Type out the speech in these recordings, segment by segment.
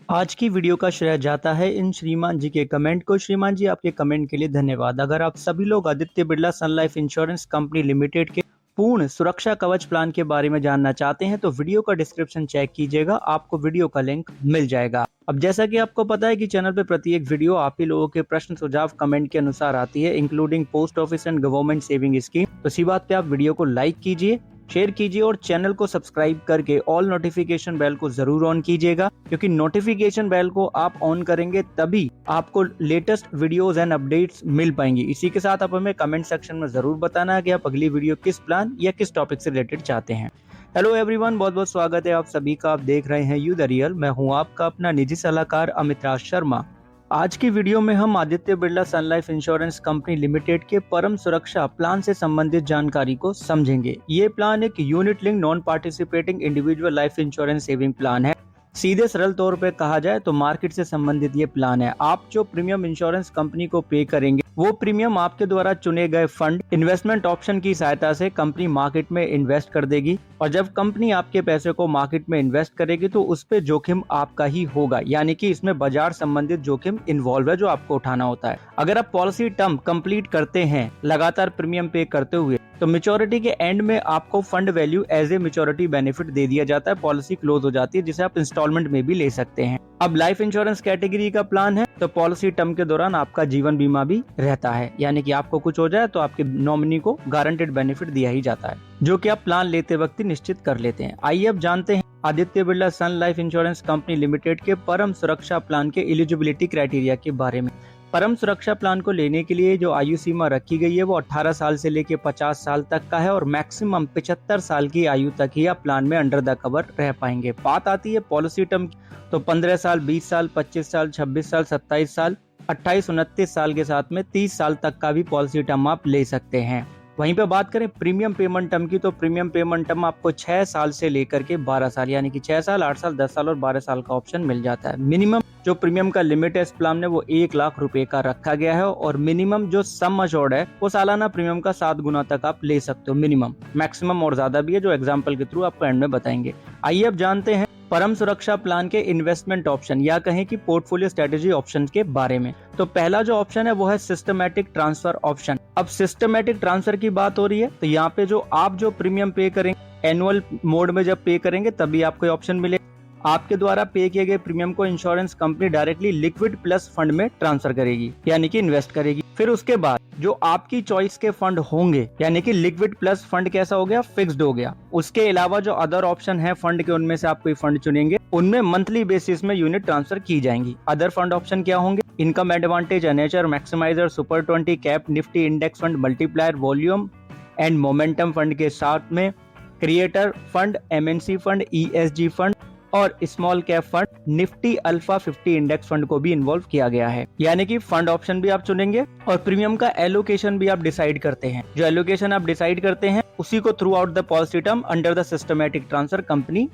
आज की वीडियो का श्रेय जाता है इन श्रीमान जी के कमेंट को। श्रीमान जी, आपके कमेंट के लिए धन्यवाद। अगर आप सभी लोग आदित्य बिरला सन लाइफ इंश्योरेंस कंपनी लिमिटेड के पूर्ण सुरक्षा कवच प्लान के बारे में जानना चाहते हैं तो वीडियो का डिस्क्रिप्शन चेक कीजिएगा, आपको वीडियो का लिंक मिल जाएगा। अब जैसा कि आपको पता है कि चैनल पे प्रत्येक वीडियो आप ही लोगों के प्रश्न सुझाव कमेंट के अनुसार आती है, including post office and government saving scheme. तो इसी बात पे आप वीडियो को लाइक कीजिए, शेयर कीजिए और चैनल को सब्सक्राइब करके ऑल नोटिफिकेशन बेल को जरूर ऑन कीजिएगा, क्योंकि नोटिफिकेशन बेल को आप ऑन करेंगे तभी आपको लेटेस्ट वीडियोस एंड अपडेट्स मिल पाएंगी। इसी के साथ आप हमें कमेंट सेक्शन में जरूर बताना है कि आप अगली वीडियो किस प्लान या किस टॉपिक से रिलेटेड चाहते हैं। हेलो एवरीवन, बहुत बहुत स्वागत है आप सभी का। आप देख रहे हैं यू द रियल। मैं हूं आपका अपना निजी सलाहकार अमित राज शर्मा। आज की वीडियो में हम आदित्य बिरला सन लाइफ इंश्योरेंस कंपनी लिमिटेड के परम सुरक्षा प्लान से संबंधित जानकारी को समझेंगे। ये प्लान एक unit link non participating individual life insurance saving plan है। सीधे सरल तौर पे कहा जाए तो मार्केट से संबंधित ये प्लान है। आप जो प्रीमियम इंश्योरेंस कंपनी को पे करेंगे वो प्रीमियम आपके द्वारा चुने गए फंड इन्वेस्टमेंट ऑप्शन की सहायता से कंपनी मार्केट में इन्वेस्ट कर देगी, और जब कंपनी आपके पैसे को मार्केट में इन्वेस्ट करेगी तो उस पे जोखिम आपका ही होगा, यानी कि इसमें बाजार संबंधित जोखिम इन्वॉल्व है जो आपको उठाना होता है। अगर आप पॉलिसी टर्म कंप्लीट करते हैं लगातार प्रीमियम पे करते हुए तो मेच्योरिटी के एंड में आपको fund value as a maturity benefit दे दिया जाता है, पॉलिसी क्लोज हो जाती है, जिसे आप इंस्टॉलमेंट में भी ले सकते हैं। अब लाइफ इंश्योरेंस कैटेगरी का प्लान है तो पॉलिसी टर्म के दौरान आपका जीवन बीमा भी रहता है, यानी कि आपको कुछ हो जाए तो आपके नॉमिनी को गारंटेड बेनिफिट दिया ही जाता है, जो कि आप प्लान लेते वक्त निश्चित कर लेते हैं। आइए अब जानते हैं आदित्य बिरला सन लाइफ इंश्योरेंस कंपनी लिमिटेड के परम सुरक्षा प्लान के एलिजिबिलिटी क्राइटेरिया के बारे में। परम सुरक्षा प्लान को लेने के लिए जो आयु सीमा रखी गई है वो 18 साल से लेकर 50 साल तक का है, और मैक्सिमम 75 साल की आयु तक ही आप प्लान में अंडर द कवर रह पाएंगे। बात आती है पॉलिसी टर्म की तो 15 साल, 20 साल, 25 साल, 26 साल, 27 साल, 28, 29 साल के साथ में 30 साल तक का भी पॉलिसी टर्म आप ले सकते हैं। वहीं पे बात करें प्रीमियम पेमेंट टर्म की तो प्रीमियम पेमेंट टर्म आपको 6 साल से लेकर के 12 साल, यानी कि 6 साल, 8 साल, 10 साल और 12 साल का ऑप्शन मिल जाता है। मिनिमम जो प्रीमियम का लिमिट है इस प्लान में वो 1 लाख रुपए का रखा गया है, और मिनिमम जो सम अश्योर्ड है वो सालाना प्रीमियम का 7 गुना तक आप ले सकते हो मिनिमम। मैक्सिमम और ज्यादा भी है जो एग्जाम्पल के थ्रू आपको एंड में बताएंगे। आइए अब जानते हैं परम सुरक्षा प्लान के इन्वेस्टमेंट ऑप्शन या कहें कि पोर्टफोलियो स्ट्रेटेजी ऑप्शन के बारे में। तो पहला जो ऑप्शन है वो है सिस्टमैटिक ट्रांसफर ऑप्शन। अब सिस्टमैटिक ट्रांसफर की बात हो रही है तो यहाँ पे जो प्रीमियम पे करेंगे एनुअल मोड में जब पे करेंगे तभी आपको ऑप्शन मिलेगा। आपके द्वारा पे किए गए प्रीमियम को insurance company directly liquid plus fund में ट्रांसफर करेगी, यानी कि इन्वेस्ट करेगी। फिर उसके बाद जो आपकी चॉइस के फंड होंगे, यानी कि लिक्विड प्लस फंड कैसा हो गया, फिक्स्ड हो गया। उसके अलावा जो अदर ऑप्शन है फंड के, उनमें से आप कोई फंड चुनेंगे, उनमें मंथली बेसिस में यूनिट ट्रांसफर की जाएंगी। अदर फंड ऑप्शन क्या होंगे, income advantage, NHR, maximizer, super 20, cap, Nifty index fund, multiplier, volume and momentum fund के साथ में creator fund, MNC fund, ESG fund और small cap fund, Nifty alpha 50 index fund को भी इन्वॉल्व किया गया है। यानी कि फंड ऑप्शन भी आप चुनेंगे और प्रीमियम का एलोकेशन भी आप डिसाइड करते हैं। जो एलोकेशन आप डिसाइड करते हैं उसी को through out the policy term under the systematic transfer company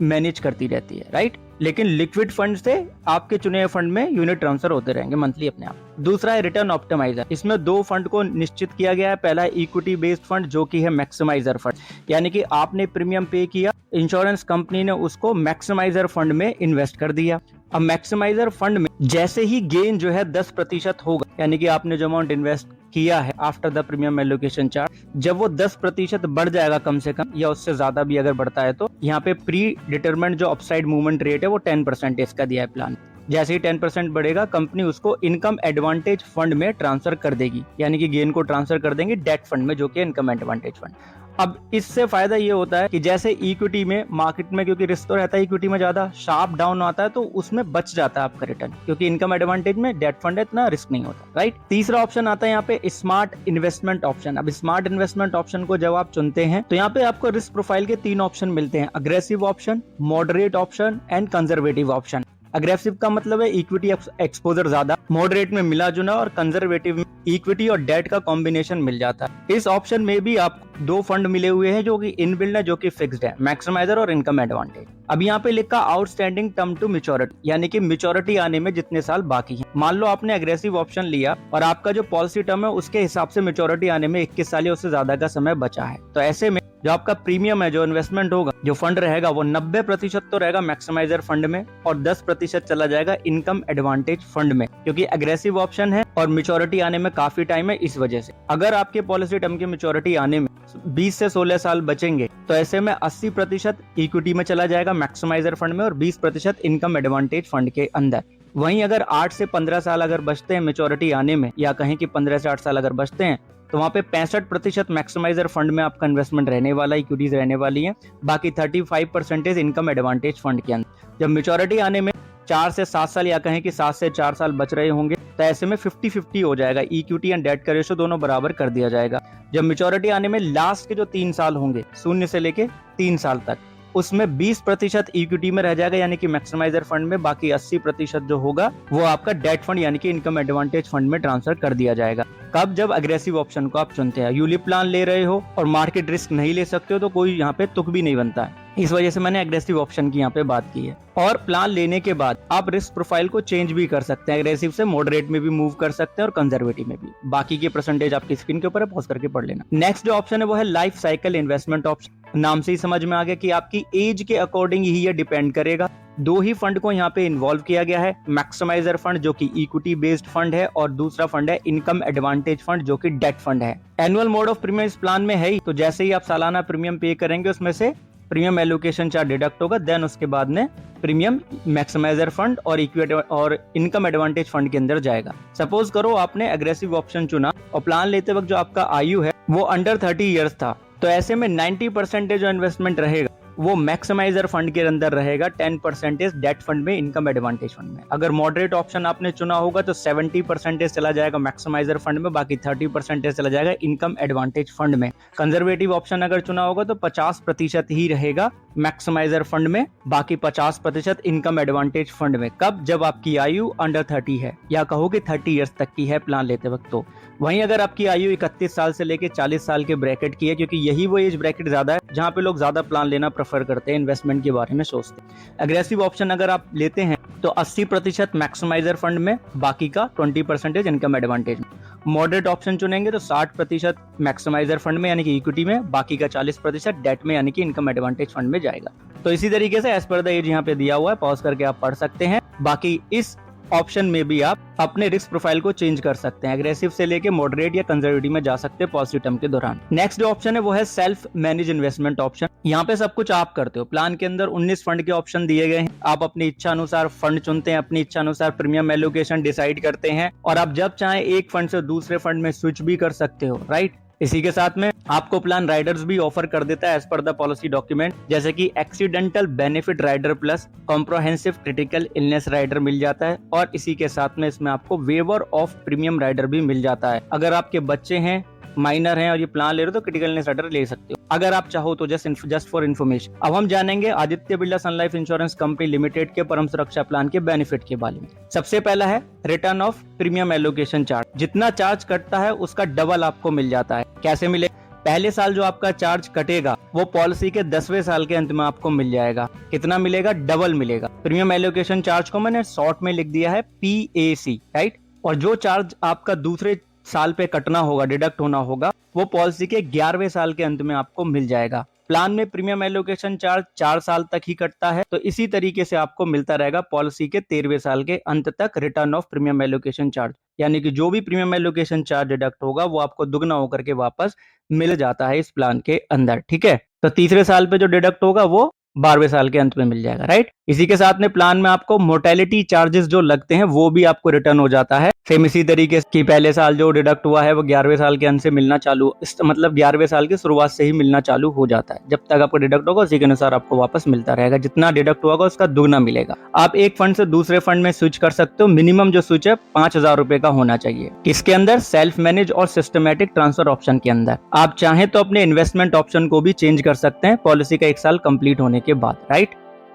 manage करती रहती है, राइट। लेकिन लिक्विड फंड से आपके चुने हुए फंड में यूनिट ट्रांसफर होते रहेंगे मंथली अपने आप। दूसरा है रिटर्न ऑप्टिमाइजर। इसमें 2 फंड को निश्चित किया गया है। पहला है इक्विटी बेस्ड फंड जो कि है मैक्सिमाइजर फंड, यानी कि आपने प्रीमियम पे किया, इंश्योरेंस कंपनी ने उसको मैक्सिमाइजर फंड में इन्वेस्ट कर दिया। अब मैक्सिमाइजर फंड में जैसे ही गेन जो है 10% होगा, यानी कि आपने जो अमाउंट इन्वेस्ट किया है after the premium allocation chart, जब वो 10% बढ़ जाएगा कम से कम, या उससे ज्यादा भी अगर बढ़ता है तो यहाँ पे प्री डिटरमाइंड जो अपसाइड मूवमेंट रेट है वो 10% इसका दिया है प्लान। जैसे ही 10% बढ़ेगा कंपनी उसको इनकम एडवांटेज फंड में ट्रांसफर कर देगी, यानी कि गेन को ट्रांसफर कर देंगे डेट फंड में जो कि इनकम एडवांटेज फंड। अब इससे फायदा ये होता है कि जैसे इक्विटी में मार्केट में क्योंकि रिस्क तो रहता है, इक्विटी में ज्यादा शार्प डाउन आता है तो उसमें बच जाता है आपका रिटर्न, क्योंकि इनकम एडवांटेज में डेट फंड है, इतना रिस्क नहीं होता, राइट। तीसरा ऑप्शन आता है यहाँ पे स्मार्ट इन्वेस्टमेंट ऑप्शन। अब स्मार्ट इन्वेस्टमेंट ऑप्शन को जब आप चुनते हैं तो यहाँ पे आपको रिस्क प्रोफाइल के 3 ऑप्शन मिलते हैं, aggressive option, moderate option and conservative option. Aggressive का मतलब है इक्विटी एक्सपोजर ज्यादा, मॉडरेट में मिला जुना और कंजर्वेटिव में इक्विटी और डेट का कॉम्बिनेशन मिल जाता है। इस ऑप्शन में भी आपको 2 फंड मिले हुए हैं जो कि इनबिल्ड है, जो कि फिक्स्ड है, मैक्सिमाइजर और इनकम एडवांटेज। अब यहाँ पे लिखा आउटस्टैंडिंग टर्म टू मैच्योरिटी, यानी कि मैच्योरिटी आने में जितने साल बाकी हैं। मान लो आपने अग्रेसिव ऑप्शन लिया और आपका जो पॉलिसी टर्म है उसके हिसाब से मैच्योरिटी आने में 21 साल या उससे ज्यादा का समय बचा है, तो ऐसे में जो आपका प्रीमियम है, जो इन्वेस्टमेंट होगा, जो फंड रहेगा, वो 90% तो रहेगा मैक्सिमाइजर फंड में और 10% चला जाएगा इनकम एडवांटेज फंड में, क्योंकि एग्रेसिव ऑप्शन है और मेच्योरिटी आने में काफी टाइम है। इस वजह से अगर आपके पॉलिसी टर्म की मेच्योरिटी आने में 20 से 16 साल बचेंगे तो ऐसे में 80% इक्विटी में चला जाएगा मैक्सिमाइजर फंड में और 20% इनकम एडवांटेज फंड के अंदर। वहीं अगर 8 से 15 साल अगर बचते हैं मेच्योरिटी आने में, या कहें कि 15 से 8 साल अगर बचते हैं, तो वहां पे 65% मैक्सिमाइजर फंड में आपका इन्वेस्टमेंट रहने वाला, इक्विटीज रहने वाली है, बाकी 35% इनकम एडवांटेज फंड के अंदर। जब मेच्योरिटी आने में 4 से 7 साल या कहें कि 7 से 4 साल बच रहे होंगे तो ऐसे में 50-50 हो जाएगा, इक्विटी एंड डेट का रेशो दोनों बराबर कर दिया जाएगा। जब मेच्योरिटी आने में लास्ट के जो 3 साल होंगे, 0 से लेके 3 साल तक, उसमें 20% इक्विटी में रह जाएगा यानी कि मैक्सिमाइजर फंड में, बाकी 80% जो होगा वो आपका डेट फंड यानी कि इनकम एडवांटेज फंड में ट्रांसफर कर दिया जाएगा। कब? जब अग्रेसिव ऑप्शन को आप चुनते हैं, यूलिप प्लान ले रहे हो और मार्केट रिस्क नहीं ले सकते हो तो कोई यहाँ पे तुक भी नहीं बनता है। इस वजह से मैंने एग्रेसिव ऑप्शन की यहाँ पे बात की है। और प्लान लेने के बाद आप रिस्क प्रोफाइल को चेंज भी कर सकते हैं, एग्रेसिव से मॉडरेट में भी मूव कर सकते हैं और कंजर्वेटिव में भी। बाकी के परसेंटेज आपकी स्क्रीन के ऊपर है, पॉज करके पढ़ लेना। नेक्स्ट जो ऑप्शन है वो है लाइफ साइकिल इन्वेस्टमेंट ऑप्शन। नाम से ही समझ में आ गया कि आपकी एज के अकॉर्डिंग ही ये डिपेंड करेगा। 2 ही फंड को यहाँ पे इन्वॉल्व किया गया है, मैक्सिमाइजर फंड जो कि इक्विटी बेस्ड फंड है और दूसरा फंड है इनकम एडवांटेज फंड जो कि डेट फंड है। एनुअल मोड ऑफ प्रीमियम इस प्लान में है ही, तो जैसे ही आप सालाना प्रीमियम पे करेंगे उसमें से प्रीमियम एलोकेशन चार्ज डिडक्ट होगा, देन उसके बाद में प्रीमियम मैक्सिमाइजर फंड और इक्विटी और इनकम एडवांटेज फंड के अंदर जाएगा। सपोज करो आपने एग्रेसिव ऑप्शन चुना और प्लान लेते वक्त जो आपका आयु है वो अंडर 30 इयर्स था, तो ऐसे में 90% जो इन्वेस्टमेंट रहेगा वो मैक्सिमाइजर फंड के अंदर रहेगा, 10% डेट फंड में, इनकम एडवांटेज फंड में। अगर मॉडरेट ऑप्शन आपने चुना होगा तो 70% चला जाएगा मैक्सिमाइजर फंड में, बाकी 30% चला जाएगा इनकम एडवांटेज फंड में। कंजर्वेटिव ऑप्शन अगर चुना होगा तो 50% ही रहेगा मैक्सिमाइजर फंड में, बाकी 50% इनकम एडवांटेज फंड में। कब? जब आपकी आयु अंडर 30 है, या कहो कि 30 इयर्स तक की है प्लान लेते वक्त। तो वहीं अगर आपकी आयु 31 साल से लेके 40 साल के ब्रैकेट की है, क्योंकि यही वो एज ब्रैकेट ज्यादा है जहां पे लोग ज्यादा प्लान लेना प्रेफर करते हैं, इन्वेस्टमेंट के बारे में सोचते हैं। एग्रेसिव ऑप्शन अगर आप लेते हैं तो 80% मैक्सिमाइजर फंड में, बाकी का 20% इनकम एडवांटेज में। मॉडरेट ऑप्शन चुनेंगे तो 60% मैक्सिमाइजर फंड में यानी कि इक्विटी में, बाकी का 40% डेट में यानी कि इनकम एडवांटेज फंड में जाएगा। तो इसी तरीके से एज पर द एज यहाँ पे दिया हुआ है, पॉज करके आप पढ़ सकते हैं। बाकी इस ऑप्शन में भी आप अपने रिस्क प्रोफाइल को चेंज कर सकते हैं, एग्रेसिव से लेके मॉडरेट या कंजर्वेटिव में जा सकते हैं पॉलिसी टर्म के दौरान। नेक्स्ट जो ऑप्शन है वो है सेल्फ मैनेज इन्वेस्टमेंट ऑप्शन। यहाँ पे सब कुछ आप करते हो। प्लान के अंदर 19 फंड के ऑप्शन दिए गए हैं, आप अपनी इच्छा अनुसार फंड चुनते हैं, अपनी इच्छा अनुसार प्रीमियम एलोकेशन डिसाइड करते हैं और आप जब चाहे एक फंड से दूसरे फंड में स्विच भी कर सकते हो, राइट। इसी के साथ में आपको प्लान राइडर्स भी ऑफर कर देता है as per the policy document, जैसे कि accidental benefit rider plus comprehensive critical illness rider मिल जाता है, और इसी के साथ में इसमें आपको वेवर ऑफ प्रीमियम राइडर भी मिल जाता है। अगर आपके बच्चे हैं, माइनर हैं और ये प्लान ले रहे हो तो क्रिटिकल इलनेस राइडर ले सकते हो अगर आप चाहो तो, जस्ट फॉर इन्फॉर्मेशन। अब हम जानेंगे आदित्य बिरला सन लाइफ इंश्योरेंस कंपनी लिमिटेड के परम सुरक्षा प्लान के बेनिफिट के बारे में। सबसे पहला है return of premium allocation charge. जितना चार्ज कटता है उसका डबल आपको मिल जाता है। कैसे मिले? पहले साल जो आपका चार्ज कटेगा वो पॉलिसी के 10वें साल के अंत में आपको मिल जाएगा। कितना मिलेगा? डबल मिलेगा। प्रीमियम एलोकेशन चार्ज को मैंने शॉर्ट में लिख दिया है PAC, राइट। और जो चार्ज आपका दूसरे साल पे कटना होगा, डिडक्ट होना होगा, वो पॉलिसी के 11वें साल के अंत में आपको मिल जाएगा। प्लान में प्रीमियम एलोकेशन चार्ज 4 साल तक ही कटता है, तो इसी तरीके से आपको मिलता रहेगा पॉलिसी के 13वें साल के अंत तक return of premium allocation charge, यानी कि जो भी प्रीमियम एलोकेशन चार्ज डिडक्ट होगा वो आपको दुगना होकर के वापस मिल जाता है इस प्लान के अंदर, ठीक है। तो तीसरे साल पे जो डिडक्ट होगा वो 12वें साल के अंत में मिल जाएगा, राइट। इसी के साथ में प्लान में आपको मोर्टेलिटी चार्जेस जो लगते हैं वो भी आपको रिटर्न हो जाता है। सेम इसी तरीके से पहले साल जो डिडक्ट हुआ है वो 11वें साल के अंत से मिलना चालू, मतलब 11वें साल की शुरुआत से ही मिलना चालू हो जाता है। जब तक आपको डिडक्ट होगा उसी के अनुसार आपको वापस मिलता रहेगा, जितना डिडक्ट होगा उसका दुगना मिलेगा। आप एक फंड से दूसरे फंड में स्विच कर सकते हो। मिनिमम जो स्विच है 5000 रुपए का होना चाहिए। किसके अंदर? सेल्फ मैनेज और सिस्टमेटिक ट्रांसफर ऑप्शन के अंदर। आप चाहें तो अपने इन्वेस्टमेंट ऑप्शन को भी चेंज कर सकते हैं पॉलिसी का 1 साल कंप्लीट होने के बाद, राइट।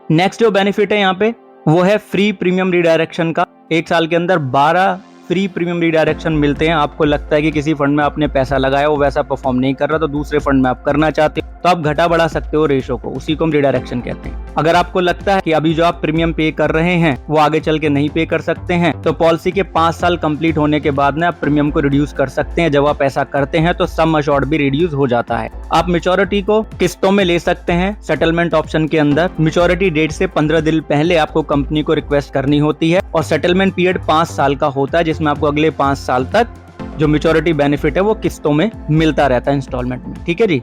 नेक्स्ट जो बेनिफिट है यहाँ पे वो है फ्री प्रीमियम रिडायरेक्शन का। 1 साल के अंदर 12 फ्री प्रीमियम रिडायरेक्शन मिलते हैं। आपको लगता है कि किसी फंड में आपने पैसा लगाया वो वैसा परफॉर्म नहीं कर रहा, तो दूसरे फंड में आप करना चाहते हो तो आप घटा बढ़ा सकते हो रेशो को, उसी को हम रिडायरेक्शन कहते हैं। अगर आपको लगता है कि अभी जो आप प्रीमियम पे कर रहे हैं वो आगे चल के नहीं पे कर सकते हैं, तो पॉलिसी के 5 साल कंप्लीट होने के बाद में आप प्रीमियम को रिड्यूस कर सकते हैं। जब आप ऐसा करते हैं तो सम अश्योर्ड भी रिड्यूस हो जाता है। आप मैच्योरिटी को किस्तों में ले सकते हैं सेटलमेंट ऑप्शन के अंदर। मैच्योरिटी डेट से 15 दिन पहले आपको कंपनी को रिक्वेस्ट करनी होती है और सेटलमेंट पीरियड 5 साल का होता है, जिसमें आपको अगले 5 साल तक जो मैच्योरिटी बेनिफिट है वो किस्तों में मिलता रहता है इंस्टॉलमेंट में। ठीक है जी।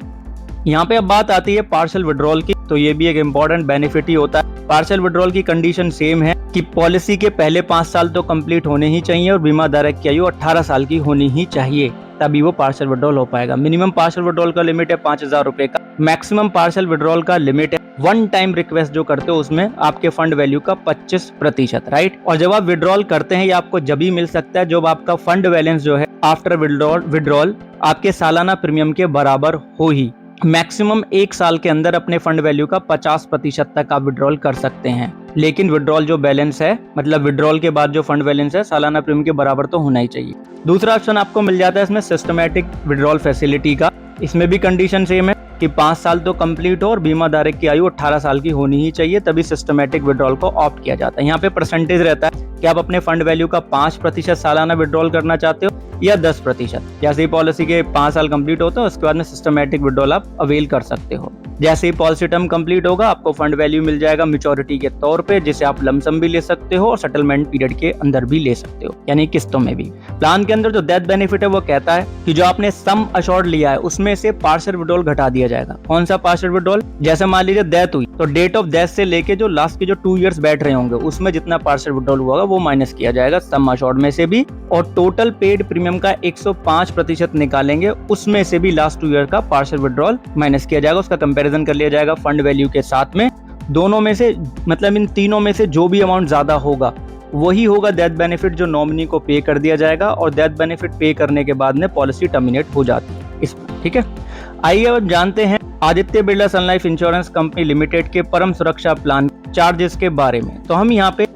यहाँ पे अब बात आती है पार्शियल विड्रॉल की, तो ये भी एक इम्पोर्टेंट बेनिफिट ही होता है। पार्शियल विड्रॉल की कंडीशन सेम है कि पॉलिसी के पहले 5 साल तो कंप्लीट होने ही चाहिए और बीमा धारक की आयु 18 साल की होनी ही चाहिए, तभी वो पार्शियल विड्रॉल हो पाएगा। मिनिमम पार्शियल विड्रॉल का लिमिट है 5,000 रुपए का। मैक्सिमम पार्शियल विड्रॉल का लिमिट है वन टाइम रिक्वेस्ट जो करते हो उसमें आपके फंड वैल्यू का 25%, राइट। और जब आप विड्रॉल करते हैं ये आपको जब ही मिल सकता है जब आपका फंड बैलेंस जो है आफ्टर विड्रॉल आपके सालाना प्रीमियम के बराबर हो ही। मैक्सिमम 1 साल के अंदर अपने फंड वैल्यू का 50% तक आप विड्रॉल कर सकते हैं, लेकिन विड्रॉल जो बैलेंस है, मतलब विड्रॉल के बाद जो फंड बैलेंस है सालाना प्रीमियम के बराबर तो होना ही चाहिए। दूसरा ऑप्शन आपको मिल जाता है इसमें सिस्टमैटिक विड्रॉल फैसिलिटी का। इसमें भी कंडीशन सेम है कि 5 साल तो कंप्लीट हो और बीमा धारक की आयु 18 साल की होनी ही चाहिए, तभी सिस्टमैटिक विड्रॉल को ऑप्ट किया जाता है। यहाँ पे परसेंटेज रहता है कि आप अपने फंड वैल्यू का 5% सालाना विड्रॉल करना चाहते हो या 10%। जैसे ही पॉलिसी के 5 साल कंप्लीट होते हैं उसके बाद में सिस्टमैटिक विड्रॉल आप अवेल कर सकते हो। जैसे ही पॉलिसी टर्म कंप्लीट होगा आपको फंड वैल्यू मिल जाएगा मैच्योरिटी के तौर पे, जिसे आप लमसम भी ले सकते हो और सेटलमेंट पीरियड के अंदर भी ले सकते हो, यानी किस्तों में भी। प्लान के अंदर जो डेथ बेनिफिट है वो कहता है कि जो आपने सम अश्योर्ड लिया है उसमें से पार्शियल विड्रॉल घटा दिया जाएगा। कौन सा पार्शियल विड्रॉल? जैसे मान लीजिए डेथ हुई तो डेट ऑफ डेथ से लेके जो लास्ट के जो 2 इयर्स बैठ रहे होंगे उसमें जितना पार्शियल विड्रॉल हुआ वो माइनस किया जाएगा सम अश्योर्ड में से भी, और टोटल पेड प्रीमियम का 105% निकालेंगे, उसमें से भी लास्ट 2 ईयर का पार्शियल विड्रॉल माइनस किया जाएगा। उसका कंपैरिजन कर लिया जाएगा फंड वैल्यू के साथ में। दोनों में से, मतलब इन तीनों में से जो भी अमाउंट ज्यादा होगा वही होगा डेथ बेनिफिट जो नॉमिनी को पे कर दिया जाएगा, और डेथ बेनिफिट पे करने के बाद में पॉलिसी टर्मिनेट हो जाती है इसमें। ठीक है, आइए अब जानते हैं आदित्य बिरला सन लाइफ इंश्योरेंस कंपनी लिमिटेड के परम सुरक्षा प्लान चार्जेस के बारे में। तो हम यहाँ पे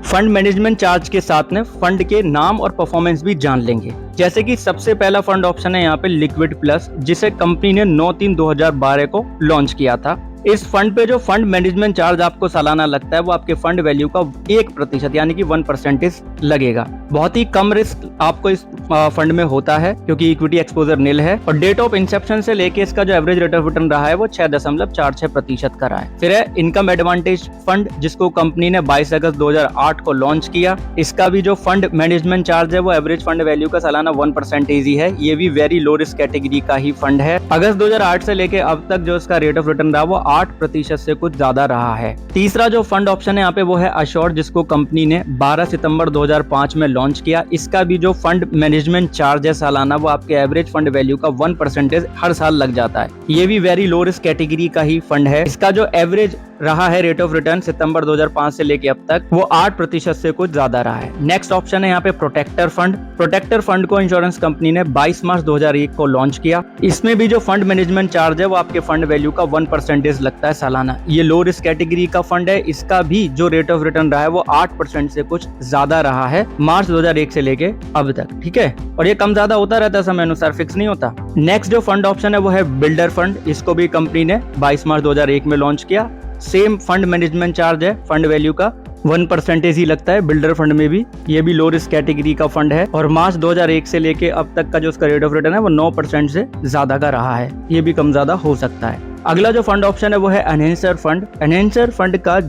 फंड मैनेजमेंट चार्ज के साथ में फंड के नाम और परफॉर्मेंस भी जान लेंगे। जैसे कि सबसे पहला फंड ऑप्शन है यहाँ पे लिक्विड प्लस, जिसे कंपनी ने 9/3/2012 को लॉन्च किया था। इस फंड पे जो फंड मैनेजमेंट चार्ज आपको सालाना लगता है वो आपके फंड वैल्यू का 1% यानी कि 1% लगेगा। बहुत ही कम रिस्क आपको इस फंड में होता है क्योंकि इक्विटी एक्सपोजर नील है, और डेट ऑफ इंसेप्शन से लेके इसका जो एवरेज रेट ऑफ रिटर्न रहा है वो 6.46% का रहा है। फिर है इनकम एडवांटेज फंड, जिसको कंपनी ने 22 अगस्त 2008 को लॉन्च किया। इसका भी जो फंड मैनेजमेंट चार्ज है वो एवरेज फंड वैल्यू का सालाना 1% ही है। ये भी वेरी लो रिस्क कैटेगरी का ही फंड है। अगस्त 2008 से लेके अब तक जो इसका रेट ऑफ रिटर्न रहा वो 8% से कुछ ज्यादा रहा है। तीसरा जो फंड ऑप्शन है यहाँ पे वो है अश्योर्ड, जिसको कंपनी ने 12 सितंबर 2005 में लॉन्च किया। इसका भी जो फंड मैनेजमेंट चार्ज है सालाना वो आपके एवरेज फंड वैल्यू का 1% हर साल लग जाता है। ये भी वेरी लो रिस्क कैटेगरी का ही फंड है। इसका जो एवरेज रहा है रेट ऑफ रिटर्न सितंबर 2005 से लेके अब तक वो 8% से कुछ ज्यादा रहा है। नेक्स्ट ऑप्शन है यहाँ पे प्रोटेक्टर फंड। प्रोटेक्टर फंड को इंश्योरेंस कंपनी ने 22 मार्च 2001 को लॉन्च किया। इसमें भी जो फंड मैनेजमेंट चार्ज है वो आपके फंड वैल्यू का 1% लगता है सालाना। ये लो रिस्क कैटेगरी का फंड है। इसका भी जो रेट ऑफ रिटर्न रहा है वो 8% से कुछ ज्यादा रहा है मार्च 2001 से लेके अब तक। ठीक है, और ये कम ज्यादा होता रहता है समय अनुसार, फिक्स नहीं होता। नेक्स्ट जो फंड ऑप्शन है वो है बिल्डर फंड। इसको भी कंपनी ने 22 मार्च 2001 में लॉन्च किया। सेम फंड मैनेजमेंट चार्ज है, फंड वैल्यू का 1% ही लगता है बिल्डर फंड में भी। ये भी लो रिस्क कैटेगरी का फंड है, और मार्च 2001 से लेके अब तक का जो उसका रेट ऑफ रिटर्न है वो 9% से ज्यादा का रहा है। ये भी कम ज्यादा हो सकता है। अगला जो फंड ऑप्शन है वो है एनहेंसर फंड। एनहेंसर फंड का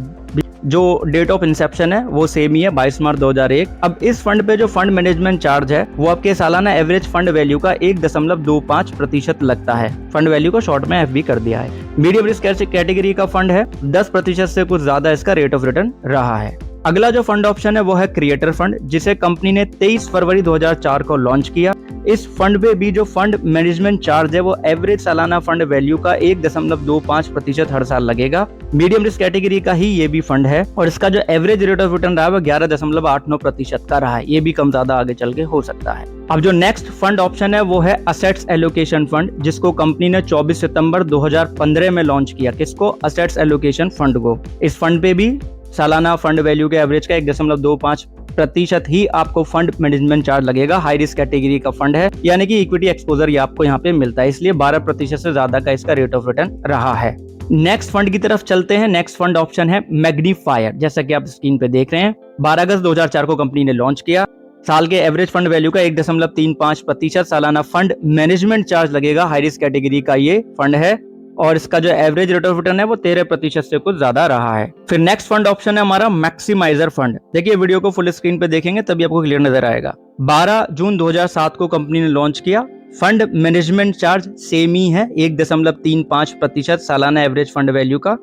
जो डेट ऑफ इंसेप्शन है वो सेम ही है, 22 मार्च 2001। अब इस फंड पे जो फंड मैनेजमेंट चार्ज है वो आपके सालाना एवरेज फंड वैल्यू का 1.25% लगता है। फंड वैल्यू को शॉर्ट में FB कर दिया है। मीडियम रिस्क कैटेगरी का फंड है, 10% से कुछ ज्यादा इसका रेट ऑफ रिटर्न रहा है। अगला जो फंड ऑप्शन है वो है क्रिएटर फंड, जिसे कंपनी ने 23 फरवरी 2004 को लॉन्च किया। इस फंड में भी जो फंड मैनेजमेंट चार्ज है वो एवरेज सालाना फंड वैल्यू का 1.25% हर साल लगेगा। मीडियम रिस्क कैटेगरी का ही ये भी फंड है, और इसका जो एवरेज रेट ऑफ रिटर्न रहा है वो 11.89% का रहा है। ये भी कम ज्यादा आगे चल के हो सकता है। अब जो नेक्स्ट फंड ऑप्शन है वो है असेट्स एलोकेशन फंड, जिसको कंपनी ने 24 सितंबर 2015 में लॉन्च किया। किसको? असेट्स एलोकेशन फंड को। इस फंड पे भी सालाना फंड वैल्यू के एवरेज का 1.25 5% ही आपको फंड मैनेजमेंट चार्ज लगेगा। हाई रिस्क कैटेगरी का फंड है, यानी कि इक्विटी एक्सपोजर ये आपको यहाँ पे मिलता है, इसलिए 12% से ज्यादा का इसका रेट ऑफ रिटर्न रहा है। नेक्स्ट फंड की तरफ चलते हैं। नेक्स्ट फंड ऑप्शन है मैग्नीफायर। जैसा कि आप स्क्रीन पे देख रहे हैं, 12 अगस्त 2004 को कंपनी ने लॉन्च किया। साल के एवरेज फंड वैल्यू का 1.35% सालाना फंड मैनेजमेंट चार्ज लगेगा। हाई रिस्क कैटेगरी का ये फंड है और इसका जो एवरेज रेट ऑफ रिटर्न है वो 13% से कुछ ज्यादा रहा है। फिर नेक्स्ट फंड ऑप्शन है हमारा मैक्सिमाइजर फंड। देखिए वीडियो को फुल स्क्रीन पे देखेंगे तभी आपको क्लियर नजर आएगा। 12 जून 2007 को कंपनी ने लॉन्च किया। फंड मैनेजमेंट चार्ज सेम ही है, 1.35% सालाना एवरेज फंड वैल्यू का।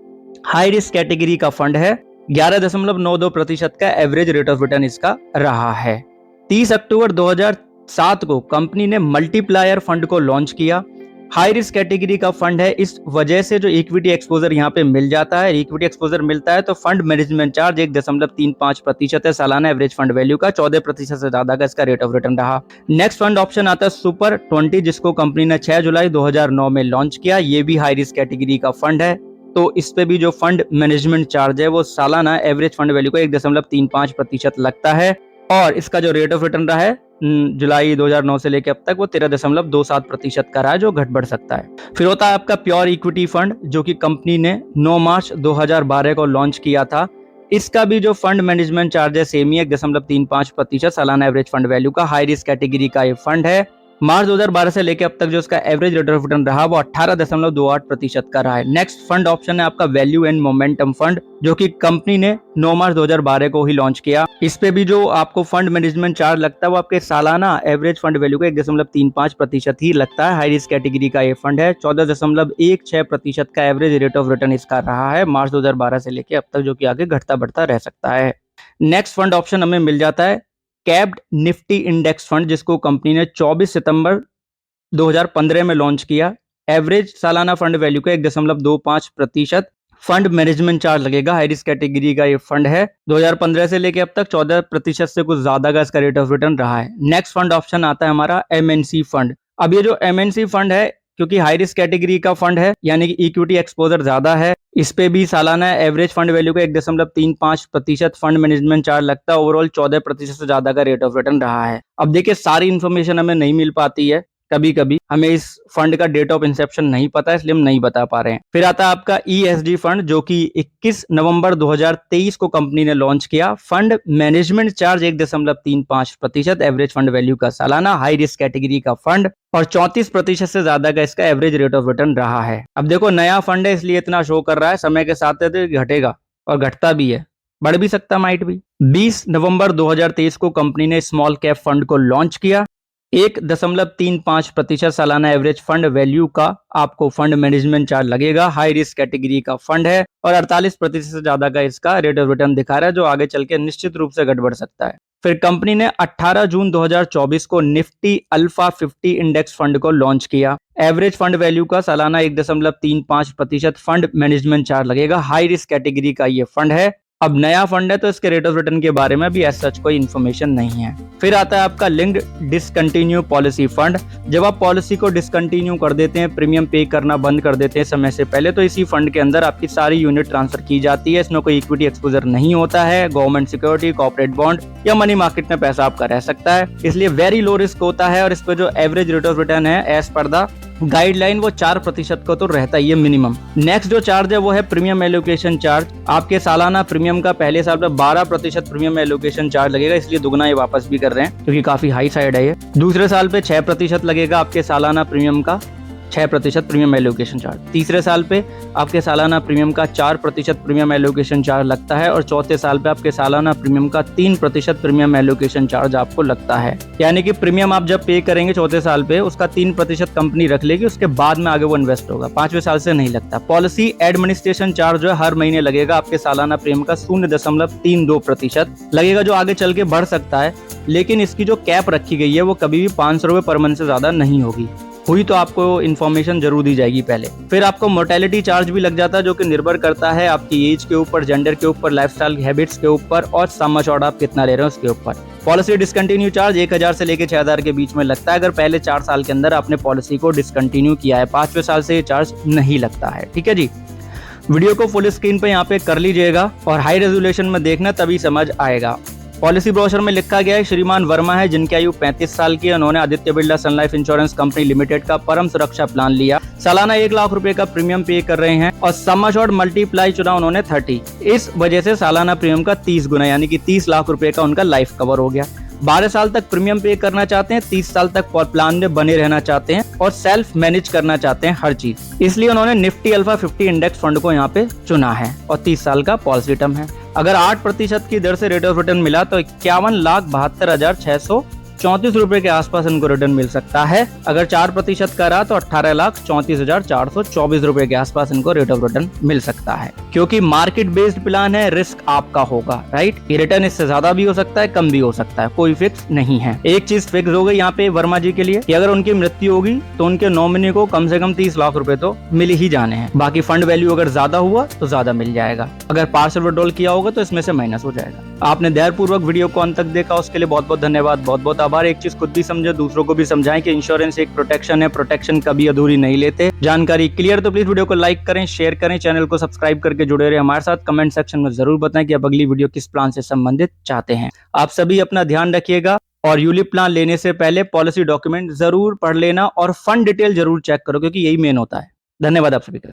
हाई रिस्क कैटेगरी का फंड है, 11.92% का एवरेज रेट ऑफ रिटर्न इसका रहा है। 30 अक्टूबर 2007 को कंपनी ने मल्टीप्लायर फंड को लॉन्च किया। हाई रिस्क कैटेगरी का फंड है, इस वजह से जो इक्विटी एक्सपोजर यहाँ पे मिल जाता है, इक्विटी एक्सपोजर मिलता है तो फंड मैनेजमेंट चार्ज 1.35% है सालाना एवरेज फंड वैल्यू का। 14% से ज्यादा का इसका रेट ऑफ रिटर्न रहा। नेक्स्ट फंड ऑप्शन आता है सुपर 20, जिसको कंपनी ने 6 जुलाई 2009 में लॉन्च किया। ये भी हाई रिस्क कैटेगरी का फंड है, तो इस पे भी जो फंड मैनेजमेंट चार्ज है वो सालाना एवरेज फंड वैल्यू को 1.35% लगता है और इसका जो रेट ऑफ रिटर्न रहा है जुलाई 2009 से लेकर अब तक वो 13.27% का रहा है, जो घट बढ़ सकता है। फिर होता है आपका प्योर इक्विटी फंड, जो कि कंपनी ने 9 मार्च 2012 को लॉन्च किया था। इसका भी जो फंड मैनेजमेंट चार्ज है सेम ही 1.35% सालाना एवरेज फंड वैल्यू का। हाई रिस्क कैटेगरी का ये फंड है। मार्च 2012 से लेकर अब तक जो इसका एवरेज रेट ऑफ रिटर्न रहा वो 18.28% का रहा है। नेक्स्ट फंड ऑप्शन है आपका वैल्यू एंड मोमेंटम फंड, जो कि कंपनी ने 9 मार्च 2012 को ही लॉन्च किया। इस पे भी जो आपको फंड मैनेजमेंट चार्ज लगता है वो आपके सालाना एवरेज फंड वैल्यू का 1.35% ही लगता है। हाई रिस्क कैटेगरी का ये फंड है। 14.16% का एवरेज रेट ऑफ रिटर्न इसका रहा है मार्च 2012 से लेकर अब तक, जो कि आगे घटता बढ़ता रह सकता है। नेक्स्ट फंड ऑप्शन हमें मिल जाता है कैप्ड निफ्टी इंडेक्स फंड, जिसको कंपनी ने 24 सितंबर 2015 में लॉन्च किया। एवरेज सालाना फंड वैल्यू का 1.25% फंड मैनेजमेंट चार्ज लगेगा। हाई रिस्क कैटेगरी का ये फंड है। 2015 से लेकर अब तक 14% से कुछ ज्यादा का इसका रेट ऑफ रिटर्न रहा है। नेक्स्ट फंड ऑप्शन आता है हमारा एमएनसी फंड। अब ये जो एमएनसी फंड है, क्योंकि हाई रिस्क कैटेगरी का फंड है, यानी कि इक्विटी एक्सपोजर ज्यादा है, इस पे भी सालाना एवरेज फंड वैल्यू का 1.35% फंड मैनेजमेंट चार्ज लगता है। ओवरऑल 14% से ज्यादा का रेट ऑफ रिटर्न रहा है। अब देखिए सारी इन्फॉर्मेशन हमें नहीं मिल पाती है, कभी कभी हमें इस फंड का डेट ऑफ इंसेप्शन नहीं पता है, इसलिए हम नहीं बता पा रहे हैं। फिर आता है आपका ESG फंड, जो कि 21 नवंबर 2023 को कंपनी ने लॉन्च किया। Fund management charge 1.35% average fund value का सालाना। हाई रिस्क कैटेगरी का फंड और 34% से ज्यादा का इसका एवरेज रेट ऑफ रिटर्न रहा है। अब देखो नया फंड है इसलिए इतना शो कर रहा है, समय के साथ घटेगा और घटता भी है, बढ़ भी सकता माइट भी। 20 नवंबर 2023 को कंपनी ने स्मॉल कैप फंड को लॉन्च किया। 1.35% सालाना एवरेज फंड वैल्यू का आपको फंड मैनेजमेंट चार्ज लगेगा। हाई रिस्क कैटेगरी का फंड है और 48% से ज्यादा का इसका रेट ऑफ रिटर्न दिखा रहा है, जो आगे चल के निश्चित रूप से घट बढ़ सकता है। फिर कंपनी ने 18 जून 2024 को निफ्टी अल्फा 50 इंडेक्स फंड को लॉन्च किया। एवरेज फंड वैल्यू का सालाना 1.35% फंड मैनेजमेंट चार्ज लगेगा। हाई रिस्क कैटेगरी का ये फंड है। अब नया फंड है तो इसके रेट ऑफ रिटर्न के बारे में भी एज सच कोई इन्फॉर्मेशन नहीं है। फिर आता है आपका लिंक्ड डिसकंटिन्यू पॉलिसी फंड। जब आप पॉलिसी को डिसकंटिन्यू कर देते हैं, प्रीमियम पे करना बंद कर देते हैं समय से पहले, तो इसी फंड के अंदर आपकी सारी यूनिट ट्रांसफर की जाती है। इसमें कोई इक्विटी एक्सपोजर नहीं होता है। गवर्नमेंट सिक्योरिटी, कॉर्पोरेट बॉन्ड या मनी मार्केट में पैसा आपका रह सकता है, इसलिए वेरी लो रिस्क होता है। और इस पर जो एवरेज रेट ऑफ रिटर्न है एज पर द गाइडलाइन वो 4% का तो रहता ही है मिनिमम। नेक्स्ट जो चार्ज है वो है प्रीमियम एलोकेशन चार्ज। आपके सालाना प्रीमियम का पहले साल में 12% प्रीमियम एलोकेशन चार्ज लगेगा, इसलिए दुगना ये वापस भी कर रहे हैं क्योंकि काफी हाई साइड है ये। दूसरे साल पे 6% लगेगा आपके सालाना प्रीमियम का, 6% प्रीमियम एलोकेशन चार्ज। तीसरे साल पे आपके सालाना प्रीमियम का 4% प्रीमियम एलोकेशन चार्ज लगता है और चौथे साल पे आपके सालाना प्रीमियम का 3% प्रीमियम एलोकेशन चार्ज आपको लगता है। यानी कि प्रीमियम आप जब पे करेंगे चौथे साल पे, उसका 3% कंपनी रख लेगी, उसके बाद में आगे वो इन्वेस्ट होगा। 5वें साल से नहीं लगता। पॉलिसी एडमिनिस्ट्रेशन चार्ज जो है हर महीने लगेगा आपके सालाना प्रीमियम का 0.32% लगेगा, जो आगे चल के बढ़ सकता है, लेकिन इसकी जो कैप रखी गई है वो कभी भी 500 रुपए पर मंथ से ज्यादा नहीं होगी। हुई तो आपको इन्फॉर्मेशन जरूर दी जाएगी पहले। फिर आपको मोर्टेलिटी चार्ज भी लग जाता है, जो कि निर्भर करता है आपकी एज के ऊपर, जेंडर के ऊपर, लाइफस्टाइल हैबिट्स के ऊपर और सम अश्योर्ड आप कितना ले रहे हो उसके ऊपर। पॉलिसी डिसकंटिन्यू चार्ज 1000 से लेकर 6000 के बीच में लगता है, अगर पहले 4 साल के अंदर आपने पॉलिसी को डिसकंटिन्यू किया है। 5वें साल से ये चार्ज नहीं लगता है। ठीक है जी, वीडियो को फुल स्क्रीन पे यहाँ पे कर लीजिएगा और हाई रेजोल्यूशन में देखना, तभी समझ आएगा। पॉलिसी ब्रोशर में लिखा गया है श्रीमान वर्मा है जिनकी आयु 35 साल की है। उन्होंने आदित्य बिरला सन लाइफ इंश्योरेंस कंपनी लिमिटेड का परम सुरक्षा प्लान लिया। सालाना 1 लाख रुपए का प्रीमियम पे कर रहे हैं और सम एश्योर्ड मल्टीप्लाई चुना उन्होंने 30। इस वजह से सालाना प्रीमियम का 30 गुना यानी कि 30 लाख रुपए का उनका लाइफ कवर हो गया। 12 साल तक प्रीमियम पे करना चाहते हैं, 30 साल तक प्लान में बने रहना चाहते हैं और सेल्फ मैनेज करना चाहते हैं हर चीज, इसलिए उन्होंने निफ्टी अल्फा 50 इंडेक्स फंड को यहाँ पे चुना है और 30 साल का पॉलिसी टर्म है। अगर 8% की दर से रेट ऑफ रिटर्न मिला तो 51,72,634 रुपए के आसपास इनको रिटर्न मिल सकता है। अगर 4% का रहा तो 18,34,424 रुपए के आसपास इनको रेट ऑफ रिटर्न मिल सकता है। क्योंकि मार्केट बेस्ड प्लान है, रिस्क आपका होगा, राइट। ये रिटर्न इससे ज्यादा भी हो सकता है, कम भी हो सकता है, कोई फिक्स नहीं है। एक चीज फिक्स हो गई यहाँ पे वर्मा जी के लिए कि अगर उनकी मृत्यु होगी तो उनके नॉमिनी को कम से कम 30 लाख रुपए तो मिल ही जाने हैं। बाकी फंड वैल्यू अगर ज्यादा हुआ तो ज्यादा मिल जाएगा, अगर पार्शियल विड्रॉल किया होगा तो इसमें से माइनस हो जाएगा। आपने धैर्यपूर्वक वीडियो को अंत तक देखा, उसके लिए बहुत बहुत धन्यवाद, बहुत बहुत आभार। एक चीज खुद भी समझे, दूसरों को भी समझाएं कि इंश्योरेंस एक प्रोटेक्शन है, प्रोटेक्शन कभी अधूरी नहीं लेते। जानकारी क्लियर तो प्लीज वीडियो को लाइक करें, शेयर करें, चैनल को सब्सक्राइब करके जुड़े रहे हमारे साथ। कमेंट सेक्शन में जरूर बताएं कि आप अगली वीडियो किस प्लान से संबंधित चाहते हैं। आप सभी अपना ध्यान रखिएगा और यूलिप प्लान लेने से पहले पॉलिसी डॉक्यूमेंट जरूर पढ़ लेना और फंड डिटेल जरूर चेक करो, क्योंकि यही मेन होता है। धन्यवाद आप सभी का।